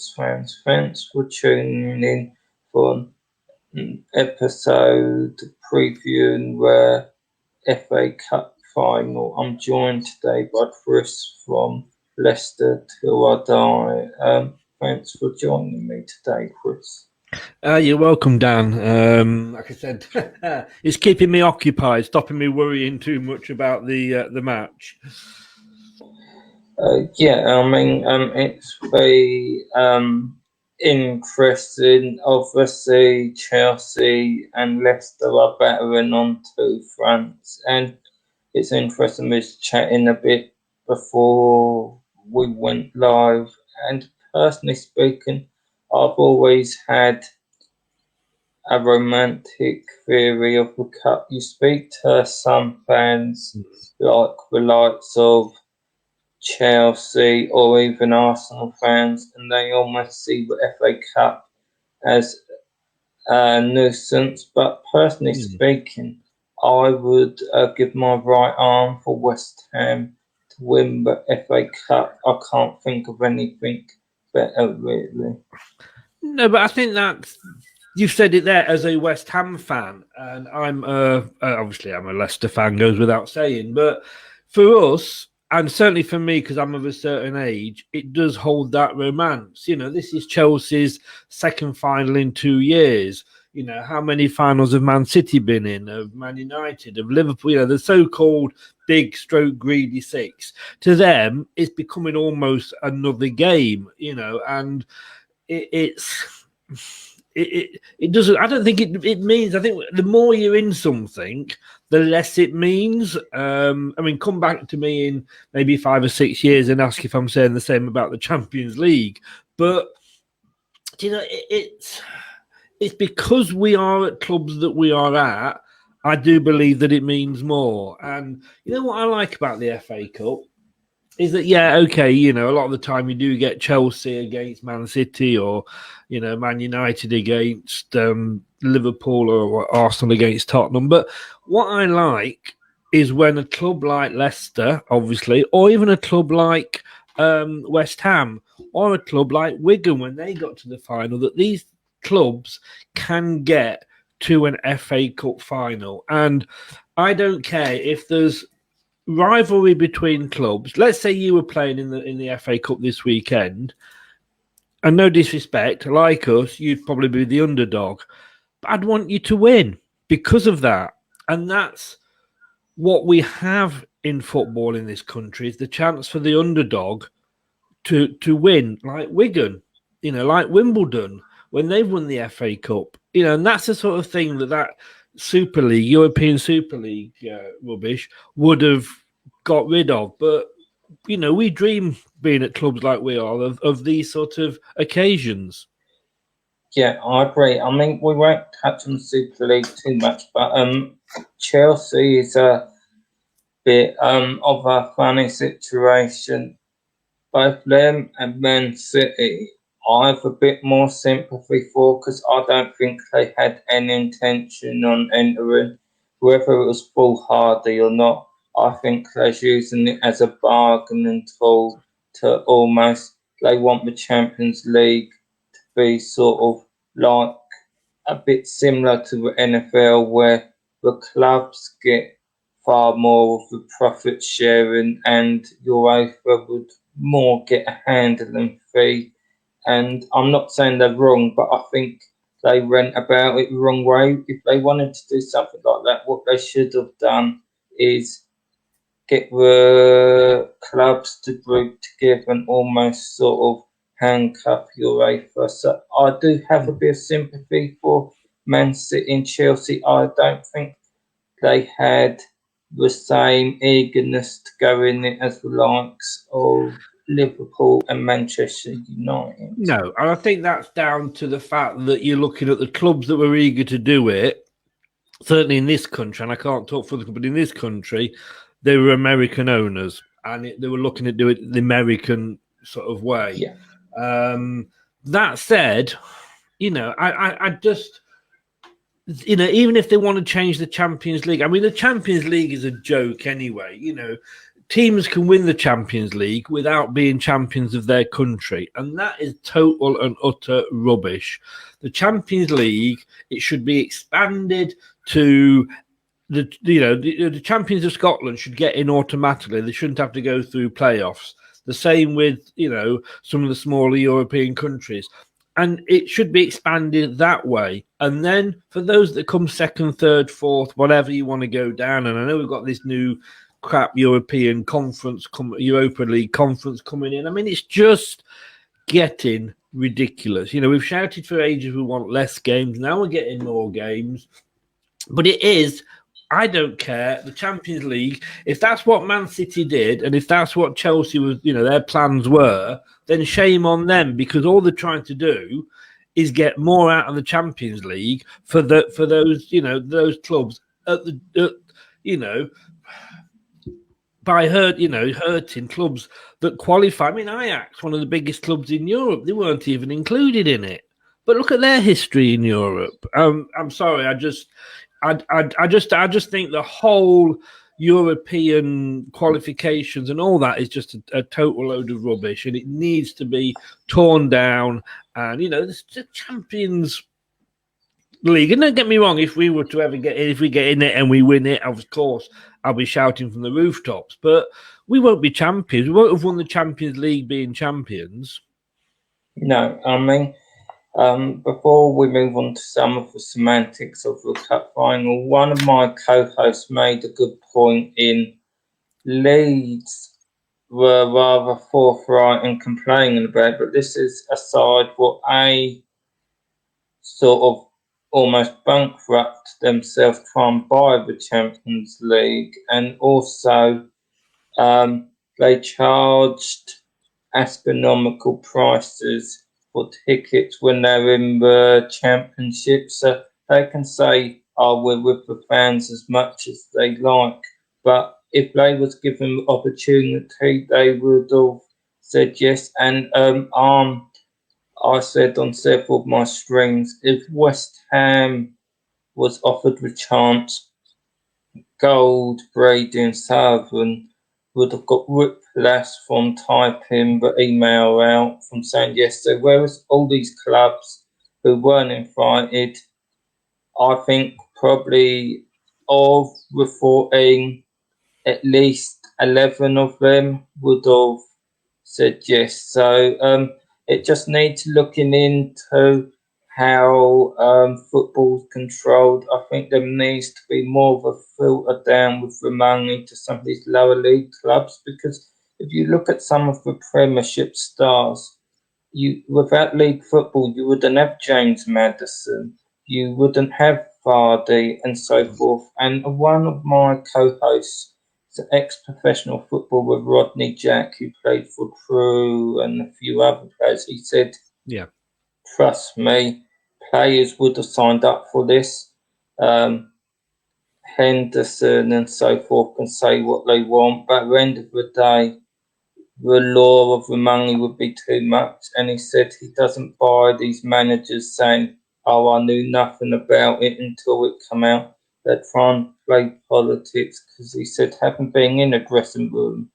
fans. Thanks for tuning in for an episode previewing the FA Cup final. I'm joined today by Chris from Leicester Till I Die. Thanks for joining me today, Chris. You're welcome, Dan. Like I said, it's keeping me occupied, stopping me worrying too much about the match. It's very interesting. Obviously, Chelsea and Leicester are battering on two fronts, and it's interesting. We was chatting a bit before we went live, and personally speaking, I've always had a romantic theory of the cup. You speak to some fans, like the likes of Chelsea or even Arsenal fans, and they almost see the FA Cup as a nuisance. But personally speaking, I would give my right arm for West Ham to win the FA Cup. I can't think of anything better, really. No, but I think that you've said it there as a West Ham fan, and I'm obviously I'm a Leicester fan, goes without saying. But for us, and certainly for me, because I'm of a certain age, it does hold that romance. You know, this is Chelsea's second final in 2 years. You know, how many finals have Man City been in, of Man United, of Liverpool? You know, the so-called big stroke greedy six. To them, it's becoming almost another game, you know, and it doesn't. I don't think it means. I think the more you're in something, the less it means. I mean, come back to me in maybe 5 or 6 years and ask if I'm saying the same about the Champions League. But you know, it's because we are at clubs that we are at. I do believe that it means more. And you know what I like about the FA Cup is that, yeah, okay, you know, a lot of the time you do get Chelsea against Man City, or, you know, Man United against Liverpool, or Arsenal against Tottenham. But what I like is when a club like Leicester, obviously, or even a club like West Ham, or a club like Wigan, when they got to the final, that these clubs can get to an FA Cup final. And I don't care if there's rivalry between clubs. Let's say you were playing in the FA Cup this weekend, and no disrespect, like us, you'd probably be the underdog. But I'd want you to win because of that. And that's what we have in football in this country, is the chance for the underdog to win, like Wigan, you know, like Wimbledon, when they've won the FA Cup. You know, and that's the sort of thing that Super League, European Super League rubbish would have got rid of. But, you know, we dream, being at clubs like we are, of these sort of occasions. Yeah, I agree. I mean, we won't touch on the Super League too much, but Chelsea is a bit of a funny situation. Both them and Man City, I have a bit more sympathy for, because I don't think they had any intention on entering, whether it was foolhardy or not. I think they're using it as a bargaining tool to almost, they want the Champions League to be sort of like a bit similar to the NFL, where the clubs get far more of the profit sharing, and UEFA would more get a handling fee. And I'm not saying they're wrong, but I think they went about it the wrong way. If they wanted to do something like that, what they should have done is get the clubs to group together and almost sort of handcuff UEFA. So I do have a bit of sympathy for Man City and Chelsea. I don't think they had the same eagerness to go in it as the likes of Liverpool and Manchester United. No, and I think that's down to the fact that you're looking at the clubs that were eager to do it. Certainly in this country, and I can't talk for the club, but in this country, they were American owners, and they were looking to do it the American sort of way. Yeah. That said, you know, I just, you know, even if they want to change the Champions League, I mean, the Champions League is a joke anyway. You know, teams can win the Champions League without being champions of their country, and that is total and utter rubbish. The Champions League, it should be expanded to the champions of Scotland should get in automatically. They shouldn't have to go through playoffs. The same with some of the smaller European countries. And it should be expanded that way. And then for those that come second, third, fourth, whatever you want to go down, and I know we've got this new crap European conference, Europa League conference coming in. I mean, it's just getting ridiculous. We've shouted for ages we want less games. Now we're getting more games. But it is, I don't care, the Champions League, if that's what Man City did and if that's what Chelsea was, their plans were, then shame on them, because all they're trying to do is get more out of the Champions League for those clubs by hurting clubs that qualify. I mean, Ajax, one of the biggest clubs in Europe, they weren't even included in it. But look at their history in Europe. I'm sorry, I just think the whole European qualifications and all that is just a total load of rubbish, and it needs to be torn down. And the Champions League. And don't get me wrong, if we were to ever get in, if we get in it and we win it, of course, I'll be shouting from the rooftops. But we won't be champions. We won't have won the Champions League being champions. No, I mean, before we move on to some of the semantics of the cup final, one of my co-hosts made a good point in Leeds were rather forthright in complaining about it, but this is aside what a sort of almost bankrupt themselves trying to buy the Champions League, and also they charged astronomical prices for tickets when they're in the Championship, so they can say, "Oh, we're with the fans" as much as they like, but if they was given the opportunity, they would have said yes. And I said on several of my streams, if West Ham was offered the chance, Gold, Brady and Southern would have got whiplash from typing the email out from saying yes. So whereas all these clubs who weren't invited, I think probably of the 14, at least 11 of them would have said yes. So it just needs looking into how football's controlled. I think there needs to be more of a filter down with the money to some of these lower league clubs, because if you look at some of the Premiership stars, without league football, you wouldn't have James Maddison, you wouldn't have Vardy and so forth. And one of my co-hosts, an ex-professional footballer, Rodney Jack, who played for Crewe and a few other players, he said, "Yeah, trust me, players would have signed up for this. Henderson and so forth can say what they want, but at the end of the day, the law of the money would be too much." And he said he doesn't buy these managers saying, "Oh, I knew nothing about it until it came out." They try and play politics, because he said, having been in a dressing room,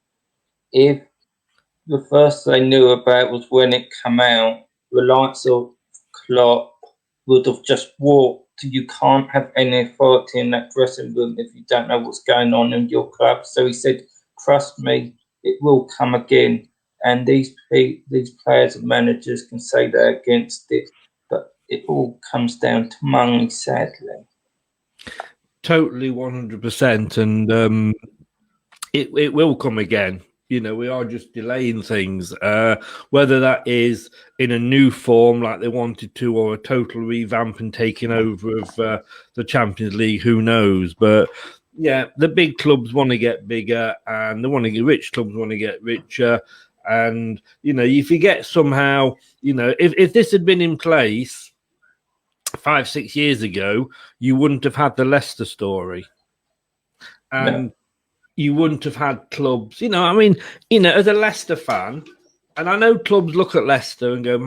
if the first they knew about was when it came out, the likes of Klopp would have just walked. You can't have any authority in that dressing room if you don't know what's going on in your club. So he said, trust me, it will come again. And these players and managers can say they're against it, but it all comes down to money, sadly. Totally 100%. And it will come again. We are just delaying things, whether that is in a new form like they wanted to, or a total revamp and taking over of the Champions League, who knows. But yeah, the big clubs want to get bigger, and rich clubs want to get richer. And, you forget somehow, if this had been in place 5-6 years ago, you wouldn't have had the Leicester story. And you wouldn't have had clubs, as a Leicester fan, and I know clubs look at Leicester and go,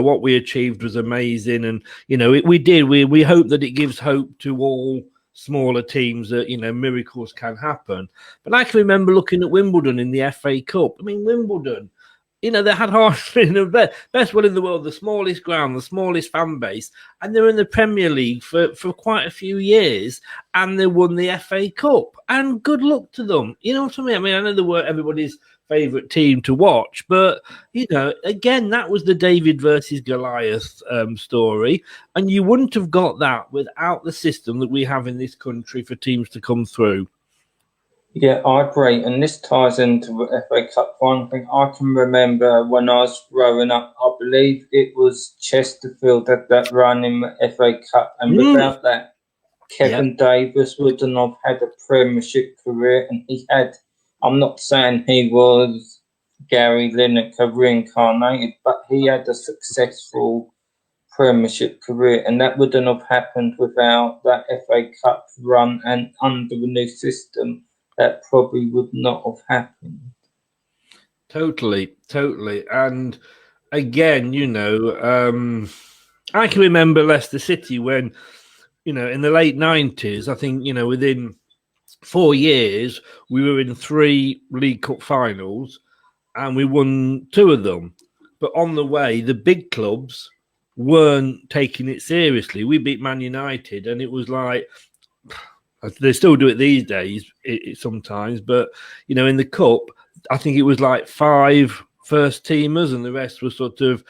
what we achieved was amazing. And, we did. We hope that it gives hope to all smaller teams that, miracles can happen. But I can remember looking at Wimbledon in the FA Cup. I mean, Wimbledon, they had hardly the best one in the world, the smallest ground, the smallest fan base, and they were in the Premier League for quite a few years, and they won the FA Cup. And good luck to them. You know what I mean? I mean, I know they weren't everybody's favourite team to watch, but, again, that was the David versus Goliath story, and you wouldn't have got that without the system that we have in this country for teams to come through. Yeah, I agree. And this ties into the FA Cup one thing. I can remember when I was growing up, I believe it was Chesterfield that run in the FA Cup. And without that, Kevin Davis wouldn't have had a Premiership career. And I'm not saying he was Gary Lineker reincarnated, but he had a successful Premiership career. And that wouldn't have happened without that FA Cup run, and under the new system, that probably would not have happened. Totally. And again, I can remember Leicester City when, in the late 90s, I think, within 4 years, we were in 3 League Cup finals and we won 2 of them. But on the way, the big clubs weren't taking it seriously. We beat Man United and it was like, they still do it these days sometimes, but, in the Cup, I think it was like 5 first teamers and the rest was sort of,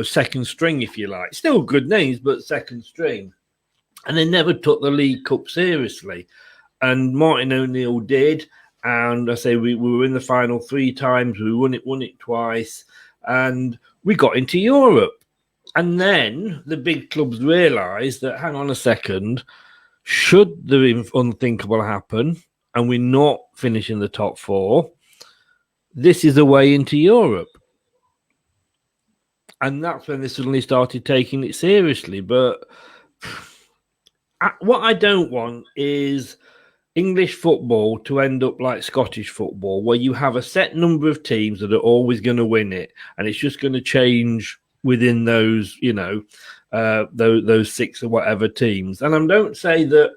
second string, if you like. Still good names, but second string. And they never took the League Cup seriously. And Martin O'Neill did. And I say we were in the final 3 times. We won it twice. And we got into Europe. And then the big clubs realised that, hang on a second, should the unthinkable happen and we're not finishing the top 4, this is a way into Europe. And that's when they suddenly started taking it seriously. But what I don't want is English football to end up like Scottish football, where you have a set number of teams that are always going to win it, and it's just going to change within those, those 6 or whatever teams. And I don't say that,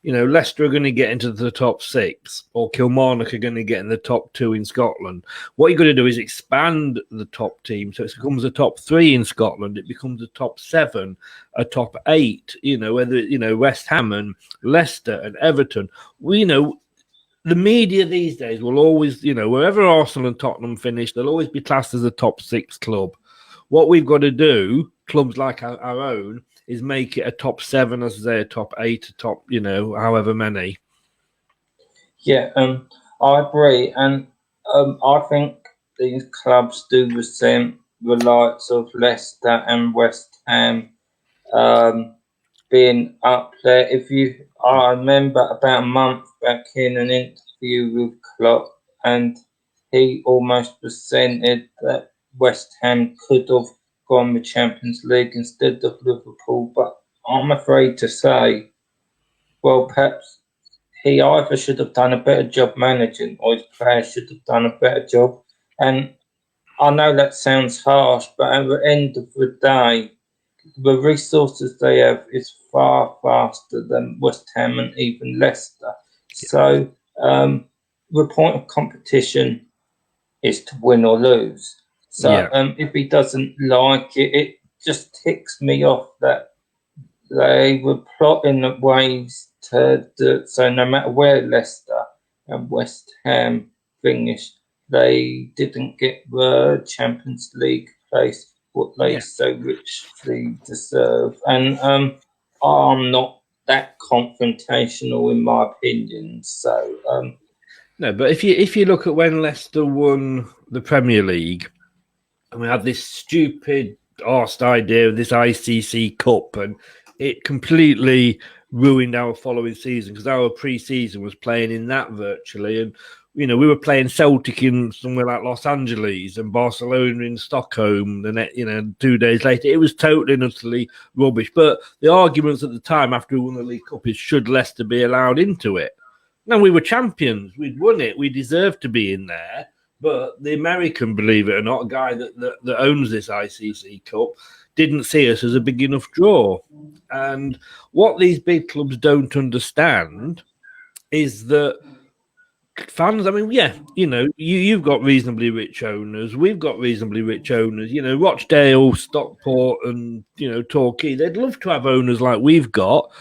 Leicester are going to get into the top 6 or Kilmarnock are going to get in the top 2 in Scotland. What you're going to do is expand the top team. So it becomes a top 3 in Scotland. It becomes a top 7, a top 8, whether, West Ham and Leicester and Everton. The media these days will always, wherever Arsenal and Tottenham finish, they'll always be classed as a top 6 club. What we've got to do, clubs like our own, is make it a top 7, as I say, a top 8, a top, however many. Yeah, I agree. And I think these clubs do resent the likes of Leicester and West Ham being up there. I remember about a month back in an interview with Klopp, and he almost resented that West Ham could have gone the Champions League instead of Liverpool. But I'm afraid to say, well, perhaps he either should have done a better job managing or his players should have done a better job. And I know that sounds harsh, but at the end of the day, the resources they have is far faster than West Ham and even Leicester. So the point of competition is to win or lose. So if he doesn't like it, it just ticks me off that they were plotting ways to do it. So no matter where Leicester and West Ham finished, they didn't get the Champions League place, what they so richly deserve. And I'm not that confrontational in my opinion. So no, but if you look at when Leicester won the Premier League, and we had this stupid arsed idea of this ICC Cup, and it completely ruined our following season because our pre-season was playing in that virtually, and we were playing Celtic in somewhere like Los Angeles and Barcelona in Stockholm. The 2 days later, it was totally and utterly rubbish. But the arguments at the time after we won the League Cup is, should Leicester be allowed into it? No, we were champions. We'd won it. We deserved to be in there. But the American, believe it or not, a guy that owns this ICC Cup, didn't see us as a big enough draw. And what these big clubs don't understand is that fans, I mean, yeah, you've got reasonably rich owners. We've got reasonably rich owners. Rochdale, Stockport, and Torquay. They'd love to have owners like we've got,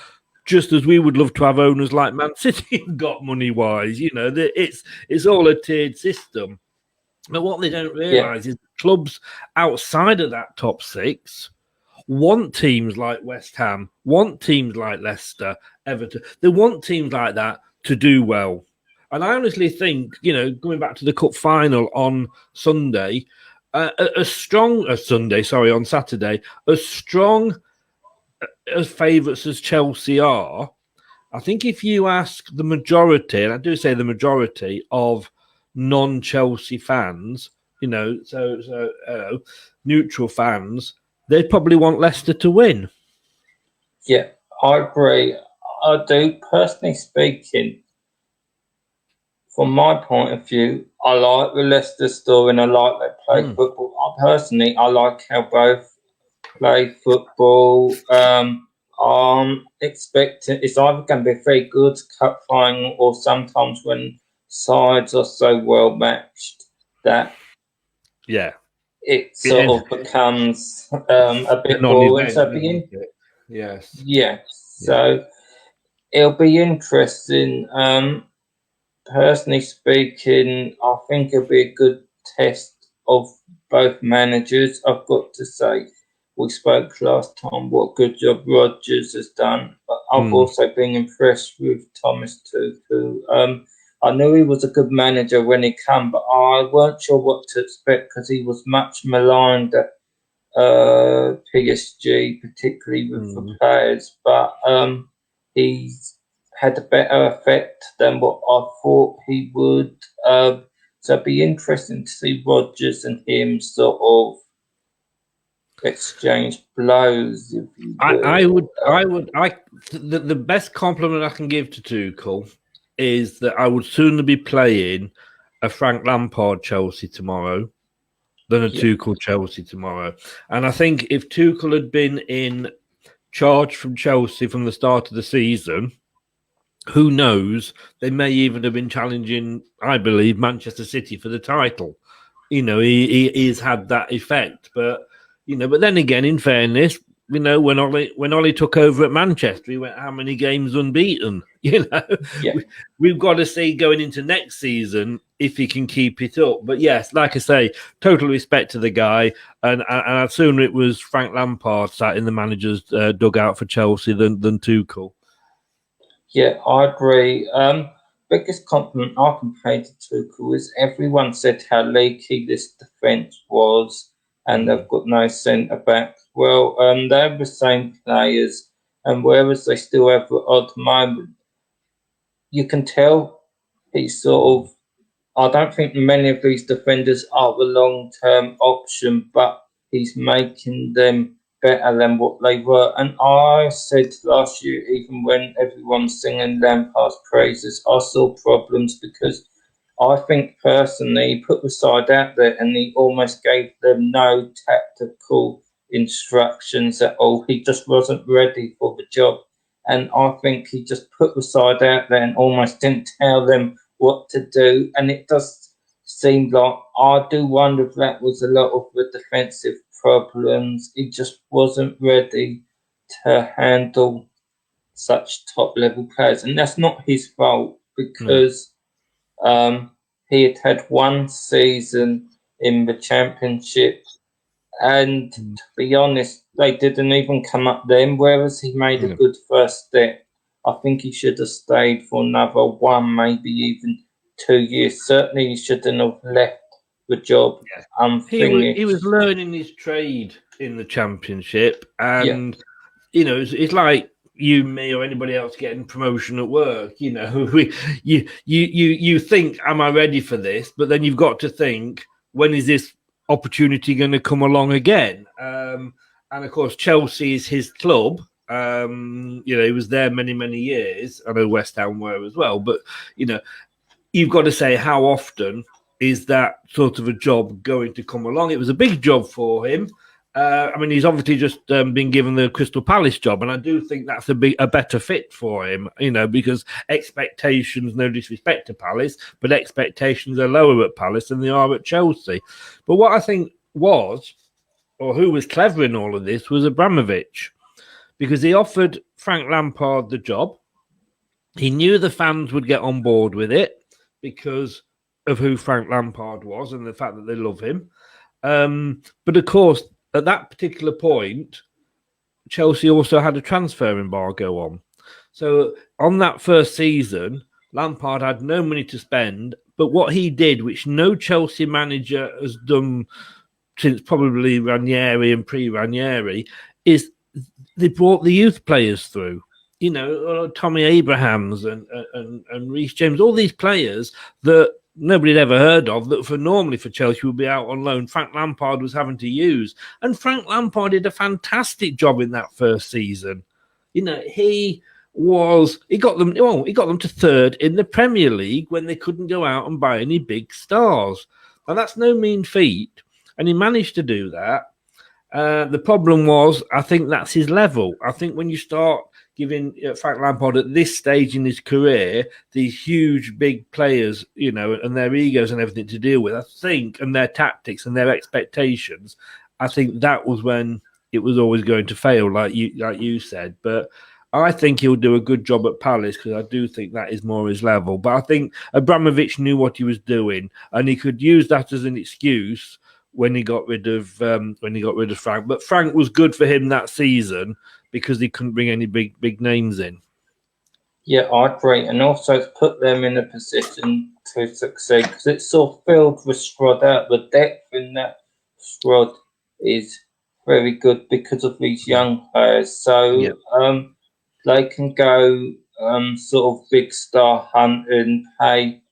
just as we would love to have owners like Man City got money wise. It's all a tiered system. But what they don't realise is clubs outside of that top six want teams like West Ham, want teams like Leicester, Everton. They want teams like that to do well. And I honestly think, going back to the cup final on Sunday, on Saturday, as strong as favourites as Chelsea are, I think if you ask the majority, and I do say the majority of non-Chelsea fans, neutral fans, they'd probably want Leicester to win. Yeah, I agree. I do, personally speaking. From my point of view, I like the Leicester story and I like they play football. I like how both play football. I'm expecting it's either going to be a very good cup final or sometimes when sides are so well matched that it sort of becomes a bit boring. So so it'll be interesting. Personally speaking, I think it'll be a good test of both managers. I've got to say, we spoke last time what good job Rodgers has done, but I've also been impressed with Thomas Tuchel. I knew he was a good manager when he came, but I weren't sure what to expect because he was much maligned at PSG, particularly with the players. But he's had a better effect than what I thought he would. So it'd be interesting to see Rodgers and him sort of exchange blows. If you the best compliment I can give to Tuchel is that I would sooner be playing a Frank Lampard Chelsea tomorrow than a Tuchel Chelsea tomorrow. And I think if Tuchel had been in charge from Chelsea from the start of the season, who knows? They may even have been challenging, I believe, Manchester City for the title. He's had that effect. But then again, in fairness, when Ollie took over at Manchester, he went how many games unbeaten? We've got to see going into next season if he can keep it up. But yes, like I say, total respect to the guy, and I'd sooner it was Frank Lampard sat in the manager's dugout for Chelsea than Tuchel. Yeah, I agree. Biggest compliment I can pay to Tuchel is everyone said how leaky this defence was, and they've got no centre back. Well, they're the same players, and whereas they still have an odd moment, you can tell he's sort of. I don't think many of these defenders are the long-term option, but he's making them better than what they were. And I said last year, even when everyone's singing Lampard's praises, I saw problems because I think personally he put the side out there and he almost gave them no tactical instructions at all. He just wasn't ready for the job. And I think he just put the side out there and almost didn't tell them what to do. And it does seem like I do wonder if that was a lot of the defensive problems. He just wasn't ready to handle such top level players, and that's not his fault because he had had one season in the Championship, and to be honest, they didn't even come up then. Whereas he made a good first step, I think he should have stayed for another one, maybe even 2 years. Certainly, he shouldn't have left the job. He was learning his trade in the Championship, and it's like you, me, or anybody else getting promotion at work. You think, am I ready for this? But then you've got to think, when is this opportunity going to come along again? And of course, Chelsea is his club. He was there many years. I know West Ham were as well, but you've got to say how often is that sort of a job going to come along? It was a big job for him. I mean, he's obviously just been given the Crystal Palace job, and I do think that's a better fit for him, because expectations, no disrespect to Palace, but expectations are lower at Palace than they are at Chelsea. But what I think who was clever in all of this was Abramovich, because he offered Frank Lampard the job. He knew the fans would get on board with it because of who Frank Lampard was and the fact that they love him. But of course, at that particular point, Chelsea also had a transfer embargo on. So on that first season, Lampard had no money to spend. But what he did, which no Chelsea manager has done since probably Ranieri and pre-Ranieri, is they brought the youth players through. Tommy Abrahams and Reece James, all these players that nobody had ever heard of, that normally for Chelsea would be out on loan. Frank Lampard was having to use. And Frank Lampard did a fantastic job in that first season. He got them to third in the Premier League when they couldn't go out and buy any big stars. And that's no mean feat. And he managed to do that. The problem was, I think that's his level. I think when you start giving Frank Lampard at this stage in his career these huge, big players, and their egos and everything to deal with, I think, and their tactics and their expectations, I think that was when it was always going to fail, like you said. But I think he'll do a good job at Palace because I do think that is more his level. But I think Abramovich knew what he was doing, and he could use that as an excuse when he got rid of Frank. But Frank was good for him that season because he couldn't bring any big names in. Yeah, I agree, and also it's put them in a position to succeed because it's sort of filled with squad out. The depth in that squad is very good because of these young players. So they can go sort of big star hunting, pay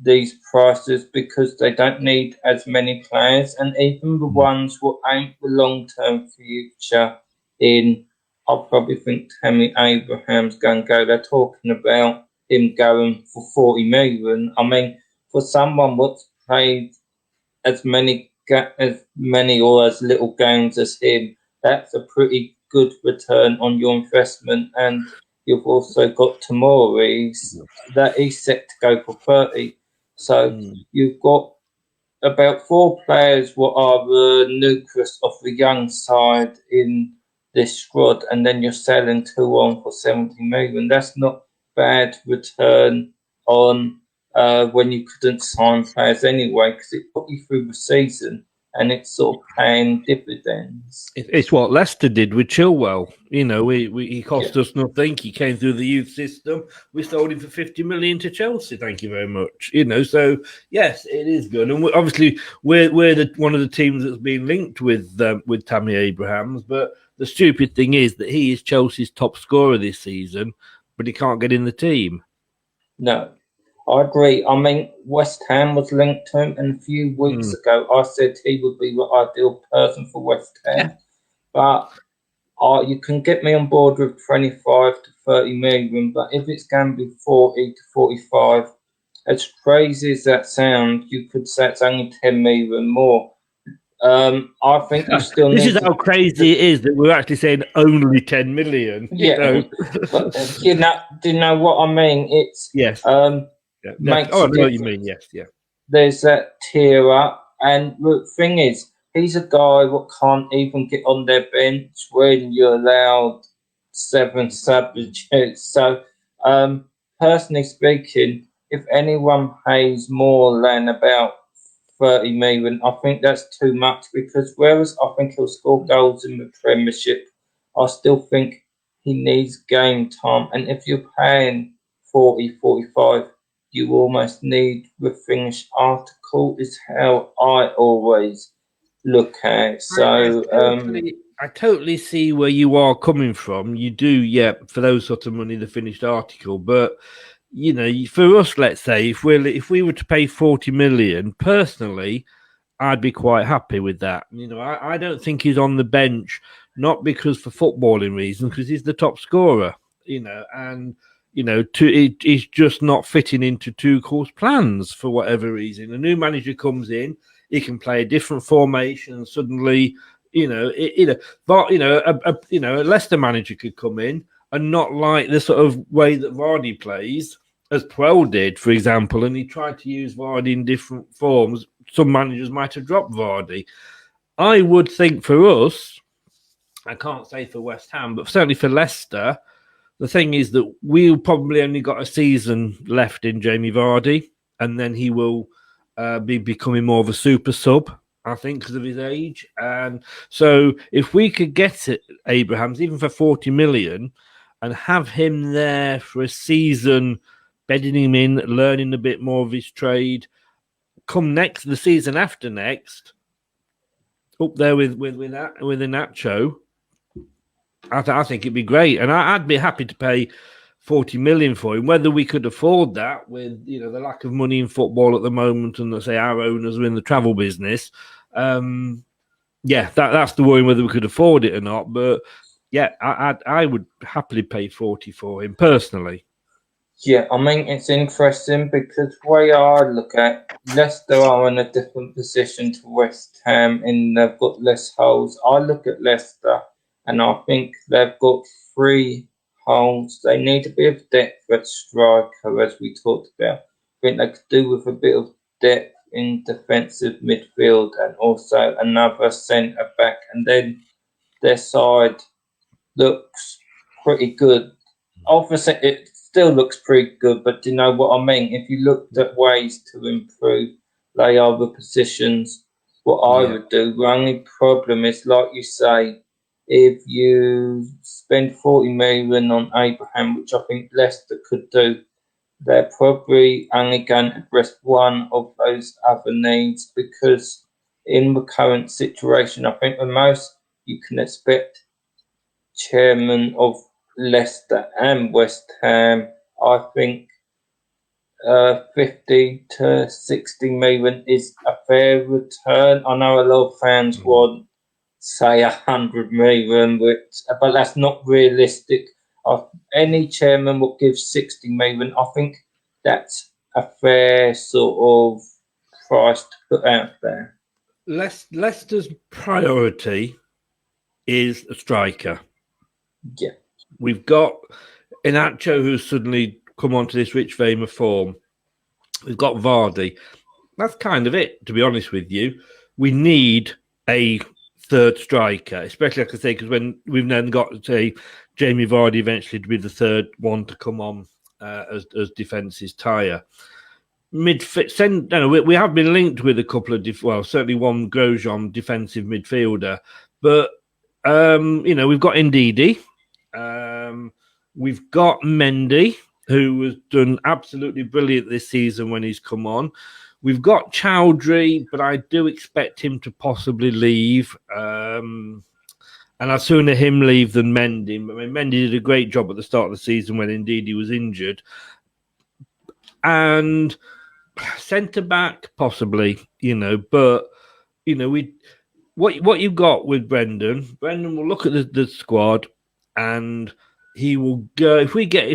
these prices because they don't need as many players, and even the ones who ain't the long-term future in, I probably think Tammy Abraham's going to go. They're talking about him going for 40 million. I mean, for someone what's played as many or as little games as him, that's a pretty good return on your investment. And you've also got Tomori that he's set to go for 30. So you've got about 4 players what are the nucleus of the young side in this squad, and then you're selling 2 on for 70 million. That's not bad return on when you couldn't sign players anyway, because it put you through the season and it's sort of paying dividends. It's what Leicester did with Chilwell. He cost us nothing. He came through the youth system. We sold him for 50 million to Chelsea. Thank you very much. So yes, it is good. And we're one of the teams that's been linked with Tammy Abrahams. But the stupid thing is that he is Chelsea's top scorer this season, but he can't get in the team. No. I agree. I mean, West Ham was linked to him, and a few weeks ago I said he would be the ideal person for West Ham. But you can get me on board with 25 to 30 million, but if it's going to be 40 to 45, as crazy as that sounds, you could say it's only 10 million more. I think you still This is how crazy it is that we're actually saying only 10 million. But do you know what I mean? It's makes I know what you mean. Yes, yeah. There's that tier up, and the thing is, he's a guy that can't even get on their bench when you're allowed 7 substitutes. So, personally speaking, if anyone pays more than about 30 million, I think that's too much, because whereas I think he'll score goals in the Premiership, I still think he needs game time. And if you're paying 40, 45, you almost need the finished article, is how I always look at it. So I totally see where you are coming from. You do, for those sort of money, the finished article. But for us, let's say if we were to pay 40 million, personally, I'd be quite happy with that. I don't think he's on the bench, not because for footballing reasons, because he's the top scorer. And He's just not fitting into Tuchel's plans for whatever reason. A new manager comes in, he can play a different formation, and suddenly, a Leicester manager could come in and not like the sort of way that Vardy plays, as Puel did, for example, and he tried to use Vardy in different forms. Some managers might have dropped Vardy. I would think for us, I can't say for West Ham, but certainly for Leicester, the thing is that we'll probably only got a season left in Jamie Vardy, and then he will be becoming more of a super sub, I think, because of his age. And so if we could get it, Abrahams, even for 40 million, and have him there for a season, bedding him in, learning a bit more of his trade, come the season after next, up there with Nacho, I think it'd be great, and I'd be happy to pay 40 million for him. Whether we could afford that with the lack of money in football at the moment, and let's say our owners are in the travel business, that's the worry whether we could afford it or not. But yeah, I would happily pay 40 for him personally. Yeah, I mean, it's interesting because the way I look at Leicester are in a different position to West Ham in they've got less holes. I look at Leicester and I think they've got 3 holes. They need a bit of depth at striker, as we talked about. I think they could do with a bit of depth in defensive midfield and also another centre back. And then their side looks pretty good. Obviously, it still looks pretty good, but do you know what I mean? If you looked at ways to improve, they are the positions. What I would do. The only problem is, like you say, if you spend 40 million on Abraham, which I think Leicester could do, they're probably only going to address one of those other needs because in the current situation, I think the most you can expect chairman of Leicester and West Ham, I think 50 to 60 million is a fair return. I know a lot of fans want, say, 100 million, but that's not realistic. Any chairman will give 60 million. I think that's a fair sort of price to put out there. Leicester's priority is a striker. Yeah. We've got Inacho, who's suddenly come onto this rich vein of form. We've got Vardy. That's kind of it, to be honest with you. We need a third striker, especially, like I say, because when we've then got, say, Jamie Vardy eventually to be the third one to come on as defences tire. We have been linked with a couple of, certainly one Grosjean defensive midfielder, but we've got Ndidi, we've got Mendy, who has done absolutely brilliant this season when he's come on. We've got Chowdhury, but I do expect him to possibly leave. And I'd sooner him leave than Mendy. I mean, Mendy did a great job at the start of the season when indeed he was injured. And centre back, possibly, but what you've got with Brendan will look at the squad and he will go. If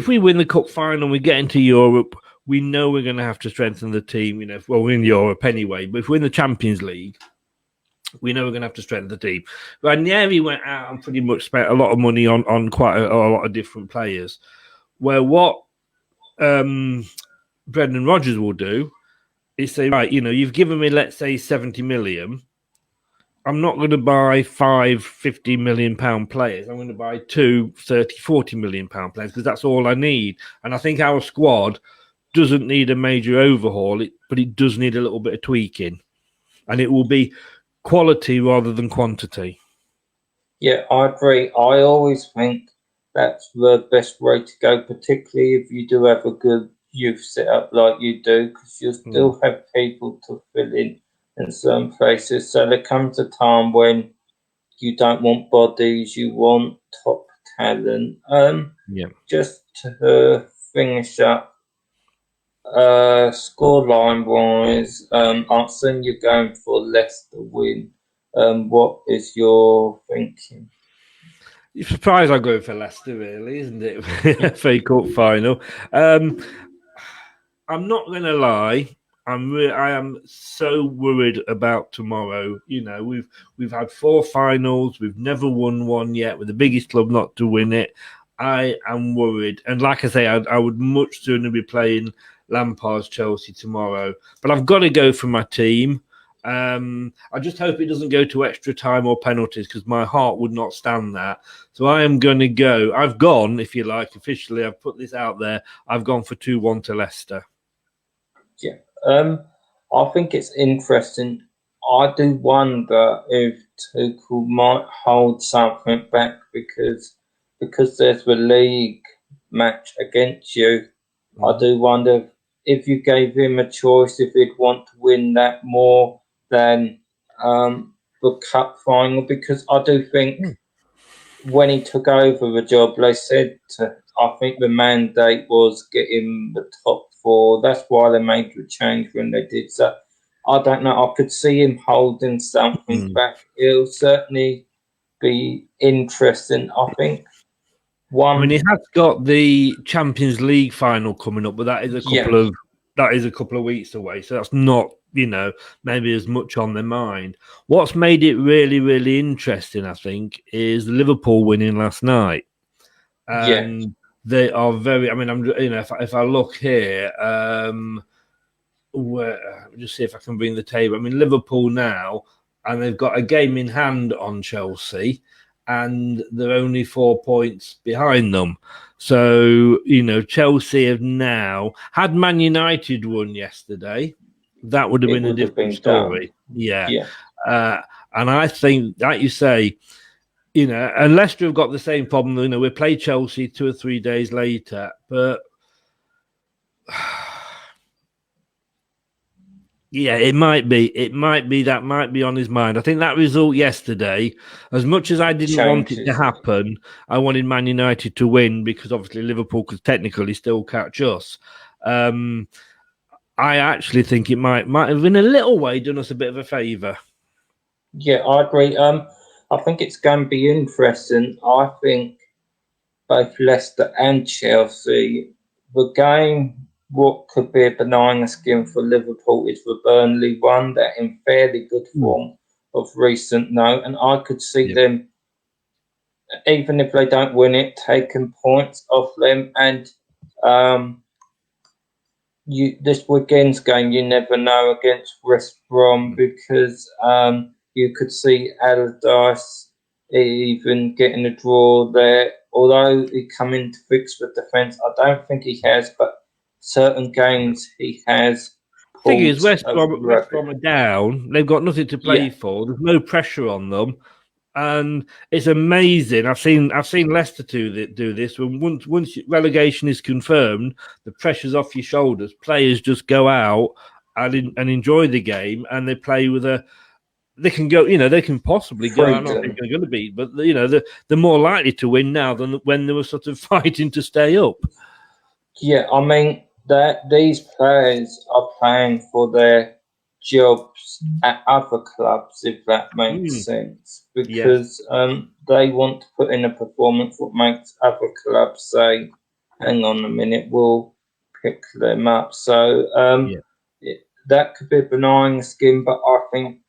we win the cup final and we get into Europe, we know we're going to have to strengthen the team. We're in Europe anyway, but if we're in the Champions League, we know we're going to have to strengthen the team. Ranieri went out and pretty much spent a lot of money on quite a lot of different players. Where what Brendan Rodgers will do is say, right, you've given me, let's say, 70 million. I'm not going to buy 5 50 million pound players. I'm going to buy 2 30 40 million pound players because that's all I need. And I think our squad doesn't need a major overhaul, but it does need a little bit of tweaking. And it will be quality rather than quantity. Yeah, I agree. I always think that's the best way to go, particularly if you do have a good youth setup like you do, because you still have people to fill in certain places. So there comes a time when you don't want bodies, you want top talent. Just to finish up, scoreline wise, I've seen you going for Leicester win. What is your thinking? You're surprised I go for Leicester, really, isn't it? FA Cup final. I'm not going to lie. I am so worried about tomorrow. You know, we've had 4 finals. We've never won one yet. We're the biggest club not to win it. I am worried, and like I say, I would much sooner be playing Lampard's Chelsea tomorrow. But I've got to go for my team. I just hope it doesn't go to extra time or penalties because my heart would not stand that. So I am going to go. I've gone, if you like, officially. I've put this out there. I've gone for 2-1 to Leicester. Yeah. I think it's interesting. I do wonder if Tuchel might hold something back because there's the league match against you. I do wonder if you gave him a choice, if he'd want to win that more than the cup final, because I do think when he took over the job, they said I think the mandate was get him the top 4. That's why they made the change when they did. So I don't know. I could see him holding something back. It'll certainly be interesting. I think I mean, he has got the Champions League final coming up, but that is a couple of weeks away. So that's not, maybe as much on their mind. What's made it really, really interesting, I think, is Liverpool winning last night. And they are very. I mean, if I look here, just see if I can bring the table. I mean, Liverpool now, and they've got a game in hand on Chelsea, and they're only 4 points behind them. So, Chelsea have now had Man United won yesterday. That would have been a different story. Yeah. And I think, like you say, and Leicester have got the same problem. We play Chelsea 2 or 3 days later, but yeah, it might be that might be on his mind. I think that result yesterday, as much as I didn't want it to happen, I wanted Man United to win because obviously Liverpool could technically still catch us. I actually think it might have in a little way done us a bit of a favour. Yeah, I agree. I think it's going to be interesting. I think both Leicester and Chelsea, the game, what could be a benign skin for Liverpool is the Burnley one. They're in fairly good form of recent note, and I could see them, even if they don't win it, taking points off them. And this weekend's game, you never know against West Brom because you could see Allardyce even getting a draw there. Although he come in to fix the defence, I don't think he has, but certain games he has. Thing is, West Brom are down. They've got nothing to play for. There's no pressure on them, and it's amazing. I've seen Leicester do this. When once relegation is confirmed, the pressure's off your shoulders. Players just go out and enjoy the game, and they play with a. They can go, they can possibly go. I'm not think they're going to beat, but they're more likely to win now than when they were sort of fighting to stay up. Yeah, I mean that these players are playing for their jobs at other clubs, if that makes sense, because they want to put in a performance that makes other clubs say, "Hang on a minute, we'll pick them up." So that could be a benign scheme, but I think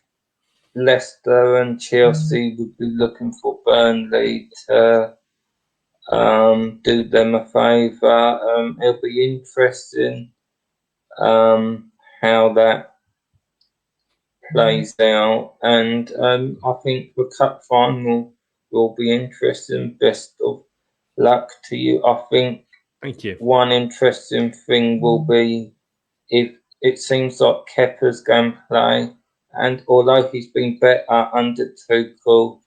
Leicester and Chelsea would be looking for Burnley to do them a favour. It'll be interesting how that plays out, and I think the cup final will be interesting. Best of luck to you. I think Thank you. One interesting thing will be if it seems like Kepa's going to play, and although he's been better under Tuchel,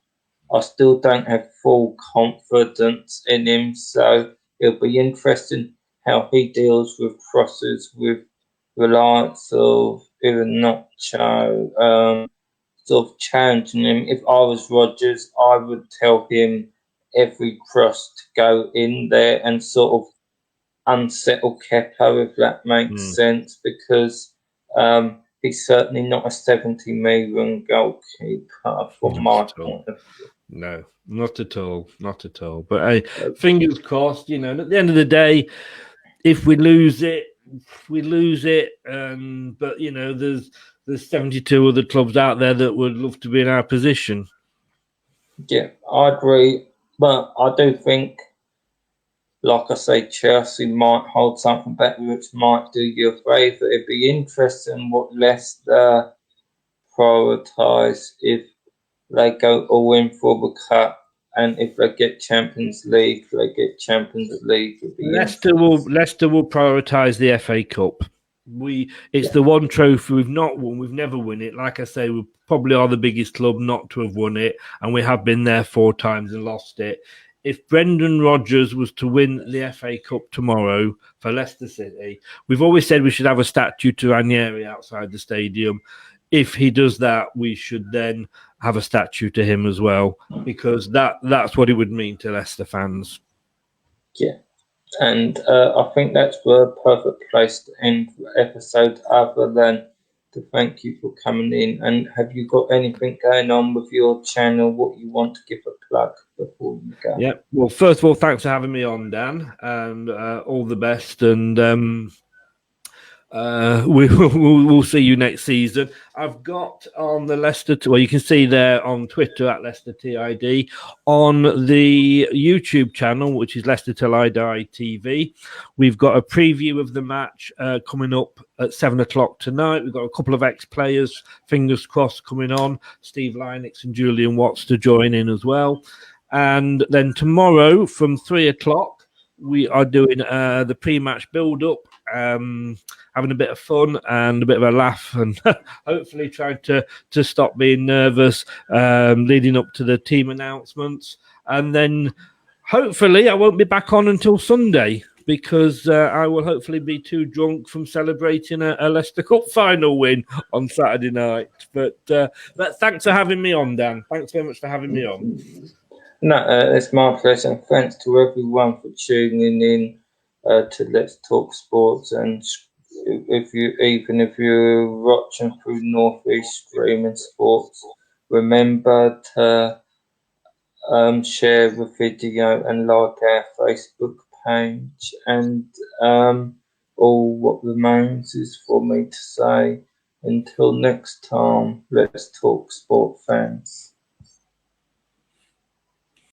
I still don't have full confidence in him. So it'll be interesting how he deals with crosses with the likes of Iheanacho, sort of challenging him. If I was Rodgers, I would tell him every cross to go in there and sort of unsettle Kepa, if that makes sense, because he's certainly not a 70 million goalkeeper from my point of view. No, not at all, not at all. But fingers crossed. You know, and at the end of the day, if we lose it, we lose it. But you know, there's 72 other clubs out there that would love to be in our position. Yeah, I agree, but I do think, like I say, Chelsea might hold something back, which might do you a favour. It'd be interesting what Leicester prioritise if they go all in for the cup, and if they get Champions League, they get Champions League. Leicester will prioritise the FA Cup. It's the one trophy we've not won. We've never won it. Like I say, we probably are the biggest club not to have won it, and we have been there 4 times and lost it. If Brendan Rodgers was to win the FA Cup tomorrow for Leicester City, we've always said we should have a statue to Ranieri outside the stadium. If he does that, we should then have a statue to him as well, because that's what it would mean to Leicester fans. Yeah. And I think that's the perfect place to end the episode, other than to thank you for coming in. And have you got anything going on with your channel, what you want to give a plug before you go? Yeah. Well, first of all, thanks for having me on, Dan, and all the best. And we'll see you next season. I've got on the Leicester, well, you can see there on Twitter at Leicester TID, on the YouTube channel, which is Leicester Till I Die TV. We've got a preview of the match coming up at 7:00 tonight. We've got a couple of ex-players, fingers crossed, coming on, Steve Lynix and Julian Watts to join in as well. And then tomorrow from 3:00, we are doing the pre-match build-up, having a bit of fun and a bit of a laugh, and hopefully trying to stop being nervous leading up to the team announcements. And then hopefully I won't be back on until Sunday, because I will hopefully be too drunk from celebrating a Leicester Cup final win on Saturday night. But thanks for having me on, Dan. Thanks very much for having me on. No, it's my pleasure. And thanks to everyone for tuning in to Let's Talk Sports. And if you're watching through Northeast Streaming Sports, remember to share the video and like our Facebook page. And all what remains is for me to say, until next time, let's talk sport, fans.